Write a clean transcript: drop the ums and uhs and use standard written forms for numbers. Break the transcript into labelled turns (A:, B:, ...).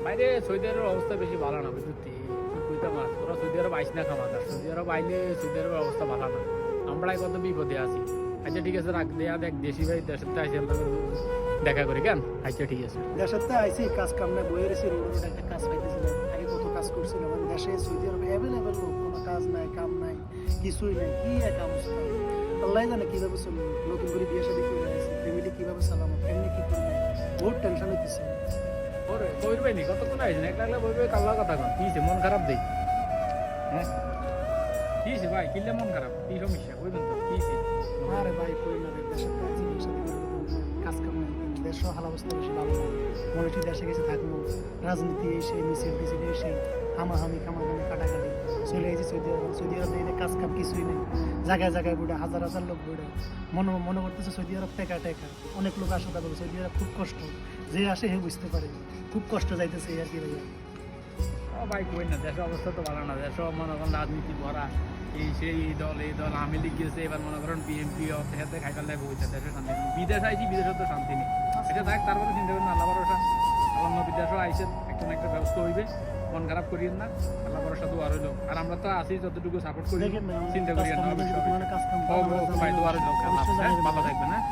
A: বাইরে সৌদি আরবের অবস্থা বেশি ভালো না বুঝলি, কইতে মাছ তোরা সৌদি আরব আইস না খামাকা, সৌদি আরব আইলে সৌদি আরবের অবস্থা ভালো না, আমরাই কত বিপদে আছি। আচ্ছা ঠিক আছে রাখ দেয়া, দেখ দেশি ভাই দেশের তো আইসি, আমরা দেখা করি কেন। আচ্ছা ঠিক আছে,
B: দেশের তো আইসি কাজ কাম না বইয়ের এসে রোড একটা কাজ পাইতেছিলাম, আগে কত কাজ করছিলাম, দেশে সৌদি আরবে অ্যাভেলেবেল লোক, কোনো কাজ নাই কাম নাই কিছুই নাই, কি এক অবস্থা আল্লাহ জানে কিভাবে চলবো। নতুন করে বিয়ে শাদী করে আসি, ফ্যামিলি কিভাবে চালাবো, কেমনি কি করবো, বহুত টেনশন হইতেছে।
A: ওরে বইর ভাই নি কতক্ষণ আইসি না, একলা একলা বই বই কাল্লা কথা কন, কি হইছে মন খারাপ দেই? হ্যাঁ কি হইছে ভাই, কিনলে মন খারাপ, কি সমস্যা কইবেন তো, কি হইছে?
B: আরে ভাই কই না রে, দেশের তো আইসি বিয়ে শাদী করে কাজ কাম নাই, দেশের হাল অবস্থা বেশি ভালো না, মনে হচ্ছে দেশে গেছে থাকবো, রাজনীতি এসে মিছিল টিছিল এসে হামাহামি খামাখামি কাটাকাটি চলে এসেছি সৌদি আরব। সৌদি আরবে এনে কাজ কাম কিছুই নেই, জায়গায় জায়গায় বুড়ে হাজার হাজার লোক বুড়ে, মনে করতেছে সৌদি আরব টেকা টেকা, অনেক লোক আসা যাবে সৌদি আরব খুব কষ্ট, যে আসে হে বুঝতে পারে খুব কষ্ট যাইতেছে এই আর কি ভাইয়া।
A: ও ভাই কই না, দেশের অবস্থা তো ভালো না, দেশ মনে করেন রাজনীতি ভরা, এই সেই এই দল আমি লিখ গেছে, এবার মনে করেন বিএনপি অর্থে খাইবার লাগে হইছে, দেশের শান্তি নেই। বিদেশ আইছি, বিদেশে তো শান্তি নেই, এটা থাক, তারপরে চিন্তা করেন আল্লাহ ভরসা, আল্লাহ বিদেশও আইসে একটা না একটা ব্যবস্থা হইবে, মন খারাপ করিয়েন না, আল্লাহ ভরসা দোয়া রইল। আর আমরা তো আছি যতটুকু সাপোর্ট করি,
B: দেখেন না,
A: চিন্তা করিয়েন না,
B: কাজ কাম
A: অবশ্যই
B: ভাই দোয়া রইলো,
A: ভালো থাকবেন, হ্যাঁ।